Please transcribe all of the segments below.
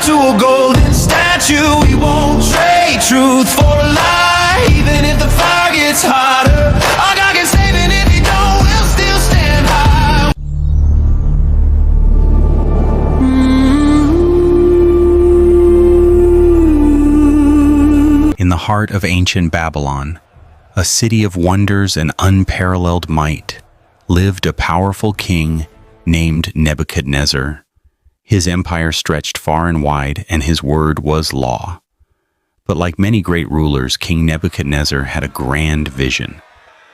to a golden statue. We won't trade truth for a lie, even if the fire gets hotter. Our God can save it. If he don't, we'll still stand high. In the heart of ancient Babylon, a city of wonders and unparalleled might, lived a powerful king named Nebuchadnezzar. His empire stretched far and wide, and his word was law. But like many great rulers, King Nebuchadnezzar had a grand vision,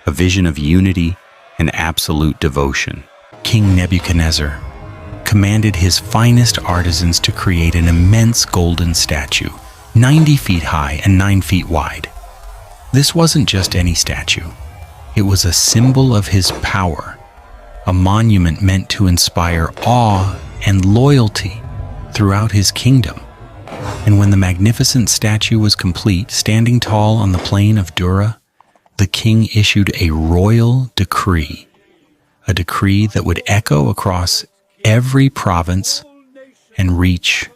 a vision of unity and absolute devotion. King Nebuchadnezzar commanded his finest artisans to create an immense golden statue, 90 feet high and 9 feet wide. This wasn't just any statue. It was a symbol of his power, a monument meant to inspire awe and loyalty throughout his kingdom. And when the magnificent statue was complete, standing tall on the plain of Dura, the king issued a royal decree, a decree that would echo across every province and reach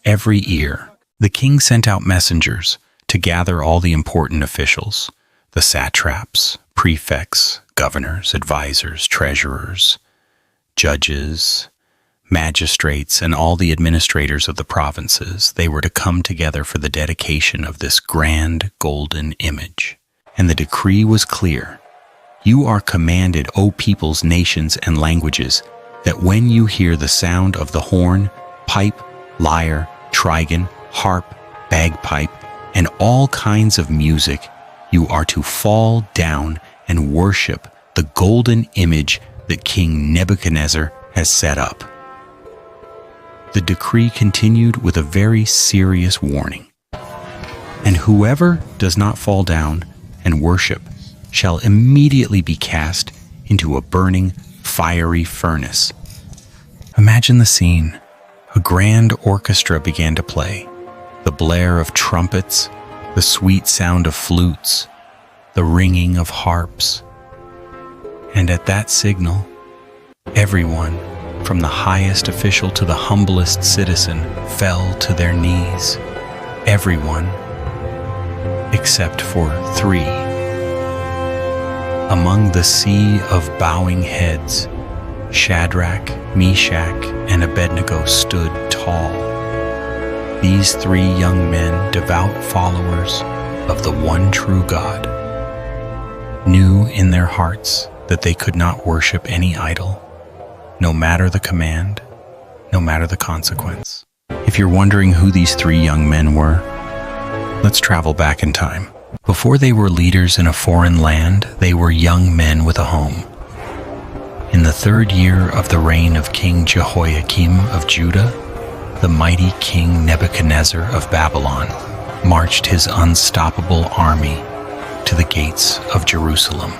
every ear. The king sent out messengers to gather all the important officials, the satraps, prefects, governors, advisors, treasurers, judges, magistrates, and all the administrators of the provinces. They were to come together for the dedication of this grand golden image. And the decree was clear. You are commanded, O peoples, nations, and languages, that when you hear the sound of the horn, pipe, lyre, trigon, harp, bagpipe, and all kinds of music, you are to fall down and worship the golden image that King Nebuchadnezzar has set up. The decree continued with a very serious warning. And whoever does not fall down and worship shall immediately be cast into a burning, fiery furnace. Imagine the scene. A grand orchestra began to play. The blare of trumpets, the sweet sound of flutes, the ringing of harps. And at that signal, everyone, from the highest official to the humblest citizen, fell to their knees. Everyone, except for 3. Among the sea of bowing heads, Shadrach, Meshach, and Abednego stood tall. These 3 young men, devout followers of the one true God, knew in their hearts that they could not worship any idol, no matter the command, no matter the consequence. If you're wondering who these 3 young men were, let's travel back in time. Before they were leaders in a foreign land, they were young men with a home. In the 3rd year of the reign of King Jehoiakim of Judah, the mighty King Nebuchadnezzar of Babylon marched his unstoppable army to the gates of Jerusalem.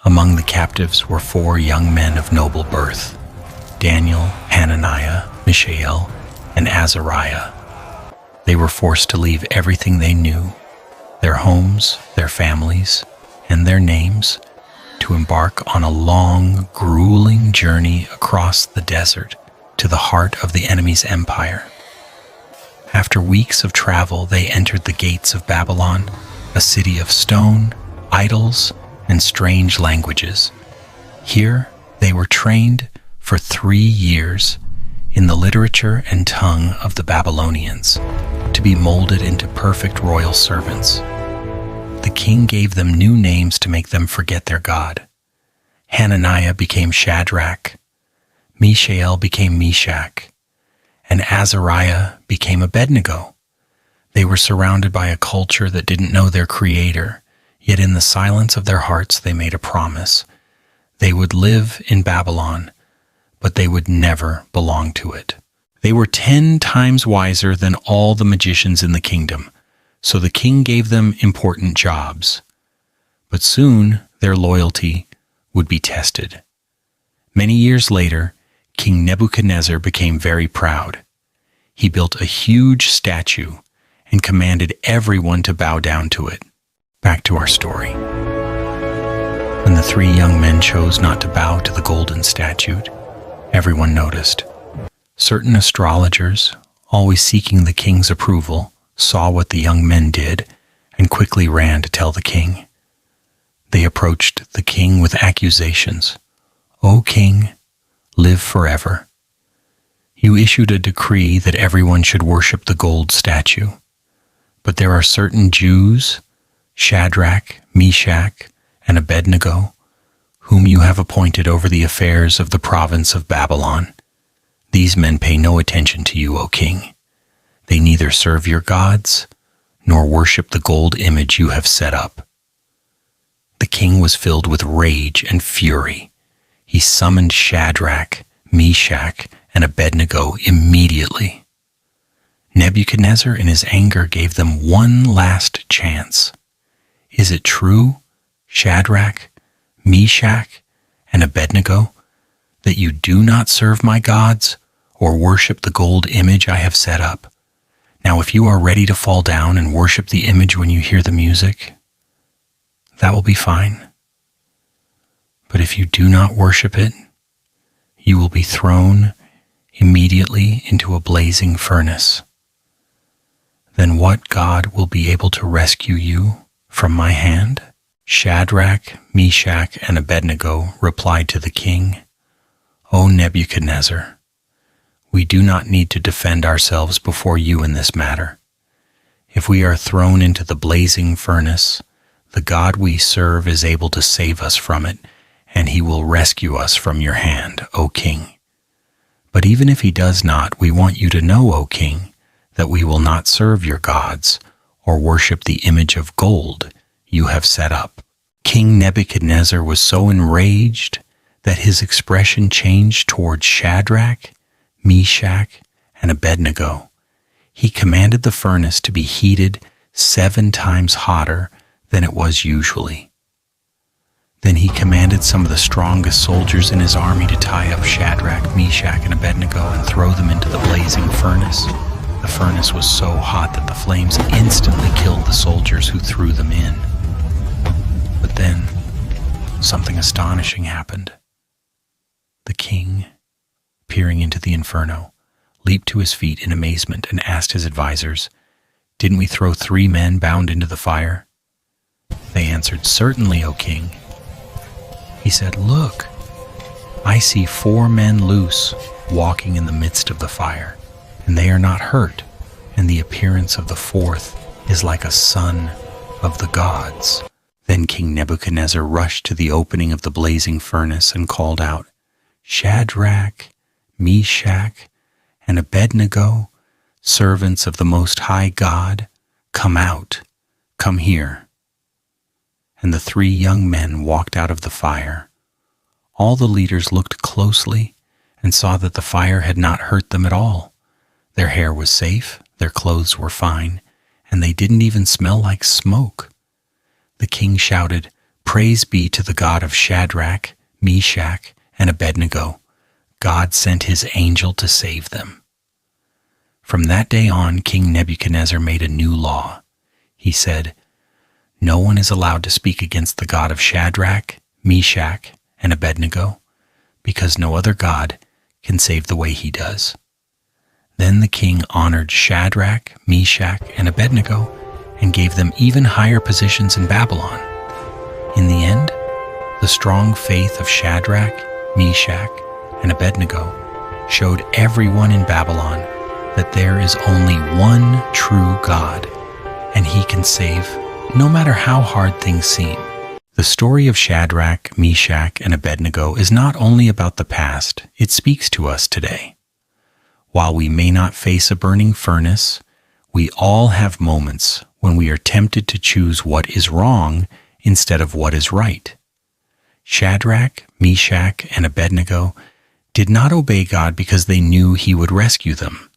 Among the captives were 4 young men of noble birth, Daniel, Hananiah, Mishael, and Azariah. They were forced to leave everything they knew, their homes, their families, and their names, to embark on a long, grueling journey across the desert to the heart of the enemy's empire. After weeks of travel, they entered the gates of Babylon, a city of stone, idols, and strange languages. Here, they were trained for 3 years in the literature and tongue of the Babylonians, to be molded into perfect royal servants. The king gave them new names to make them forget their God. Hananiah became Shadrach, Mishael became Meshach, and Azariah became Abednego. They were surrounded by a culture that didn't know their Creator, yet in the silence of their hearts they made a promise. They would live in Babylon, but they would never belong to it. They were 10 times wiser than all the magicians in the kingdom, so the king gave them important jobs. But soon their loyalty would be tested. Many years later, King Nebuchadnezzar became very proud. He built a huge statue and commanded everyone to bow down to it. Back to our story. When the 3 young men chose not to bow to the golden statue, everyone noticed. Certain astrologers, always seeking the king's approval, saw what the young men did and quickly ran to tell the king. They approached the king with accusations. "O king, live forever. You issued a decree that everyone should worship the gold statue. But there are certain Jews, Shadrach, Meshach, and Abednego, whom you have appointed over the affairs of the province of Babylon. These men pay no attention to you, O king. They neither serve your gods nor worship the gold image you have set up." The king was filled with rage and fury. He summoned Shadrach, Meshach, and Abednego immediately. Nebuchadnezzar, in his anger, gave them one last chance. "Is it true, Shadrach, Meshach, and Abednego, that you do not serve my gods or worship the gold image I have set up? Now, if you are ready to fall down and worship the image when you hear the music, that will be fine. But if you do not worship it, you will be thrown immediately into a blazing furnace. Then what God will be able to rescue you from my hand?" Shadrach, Meshach, and Abednego replied to the king, "O Nebuchadnezzar, we do not need to defend ourselves before you in this matter. If we are thrown into the blazing furnace, the God we serve is able to save us from it, and he will rescue us from your hand, O king. But even if he does not, we want you to know, O king, that we will not serve your gods or worship the image of gold you have set up." King Nebuchadnezzar was so enraged that his expression changed towards Shadrach, Meshach, and Abednego. He commanded the furnace to be heated 7 times hotter than it was usually. Then he commanded some of the strongest soldiers in his army to tie up Shadrach, Meshach, and Abednego and throw them into the blazing furnace. The furnace was so hot that the flames instantly killed the soldiers who threw them in. But then, something astonishing happened. The king, peering into the inferno, leaped to his feet in amazement and asked his advisors, "Didn't we throw 3 men bound into the fire?" They answered, "Certainly, O king." He said, "Look, I see 4 men loose, walking in the midst of the fire, and they are not hurt, and the appearance of the 4th is like a son of the gods." Then King Nebuchadnezzar rushed to the opening of the blazing furnace and called out, "Shadrach, Meshach, and Abednego, servants of the Most High God, come out, come here." And the 3 young men walked out of the fire. All the leaders looked closely and saw that the fire had not hurt them at all. Their hair was safe, their clothes were fine, and they didn't even smell like smoke. The king shouted, "Praise be to the God of Shadrach, Meshach, and Abednego. God sent his angel to save them." From that day on, King Nebuchadnezzar made a new law. He said, "No one is allowed to speak against the God of Shadrach, Meshach, and Abednego, because no other God can save the way he does." Then the king honored Shadrach, Meshach, and Abednego and gave them even higher positions in Babylon. In the end, the strong faith of Shadrach, Meshach, and Abednego showed everyone in Babylon that there is only one true God, and he can save no matter how hard things seem. The story of Shadrach, Meshach, and Abednego is not only about the past, it speaks to us today. While we may not face a burning furnace, we all have moments when we are tempted to choose what is wrong instead of what is right. Shadrach, Meshach, and Abednego did not obey God because they knew he would rescue them.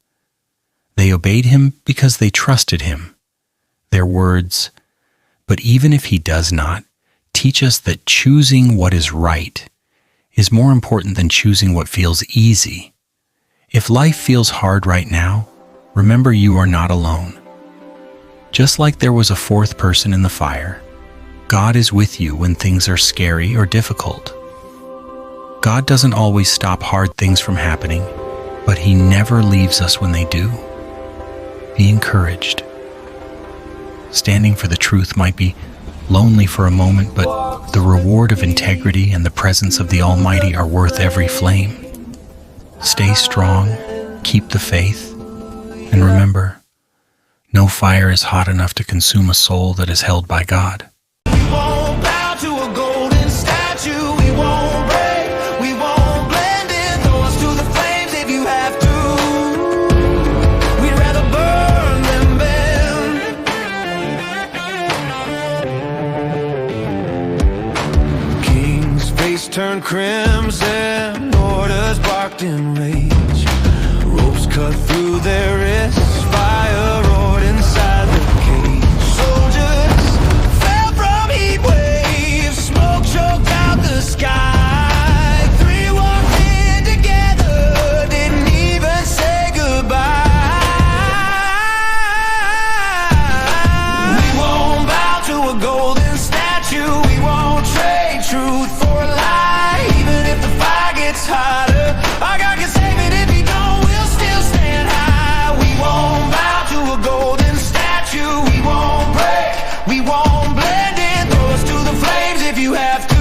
They obeyed him because they trusted him. Their words, "But even if he does not," teach us that choosing what is right is more important than choosing what feels easy. If life feels hard right now, remember you are not alone. Just like there was a 4th person in the fire, God is with you when things are scary or difficult. God doesn't always stop hard things from happening, but he never leaves us when they do. Be encouraged. Standing for the truth might be lonely for a moment, but the reward of integrity and the presence of the Almighty are worth every flame. Stay strong, keep the faith, and remember, no fire is hot enough to consume a soul that is held by God. We won't bow to a golden statue. We won't break. We won't blend in. Throw us to the flames if you have to. We'd rather burn than bend. King's face turned crimson. Orders barked in rage. Ropes cut through their wrists. Fire roared inside the cage. Soldiers fell from heat waves. Smoke choked out the sky. Three walked in together. Didn't even say goodbye. We won't bow to a golden statue. We won't trade truth for a lie. Even if the fire gets hotter, our God can save it. If he don't, we'll still stand high. We won't bow to a golden statue. We won't break. We won't blend in. Throw us to the flames if you have to.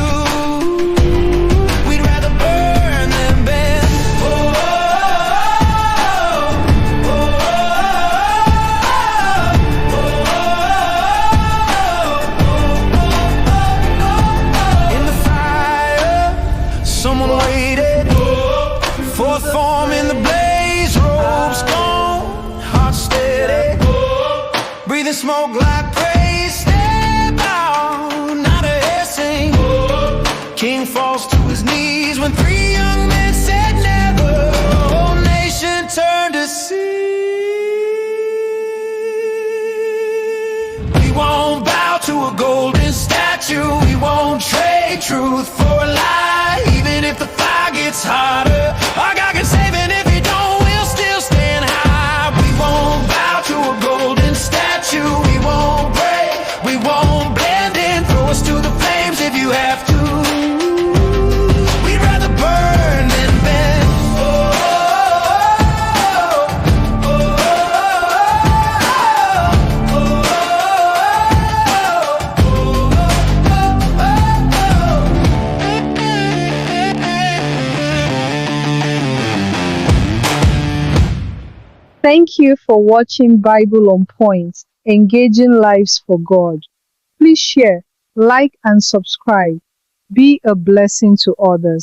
We'd rather burn than bend. Oh, oh, oh, oh. In the fire, someone waited. Fourth form in the blaze, robes gone, heart steady, breathing smoke like praise. Step out, not a hair sing. King falls to his knees when three young men said never. Whole nation turned to see. We won't bow to a golden statue. We won't trade truth for a lie. Even if the fire gets hotter, our God can save it. If he don't, we'll still stand high. We won't bow to a golden statue. We won't break. We won't blend in. Throw us to the flames if you have to. We'd rather burn than bend. Oh, oh, oh, oh, Thank you for watching Bible on Point, engaging lives for God. Please share, like, and subscribe. Be a blessing to others.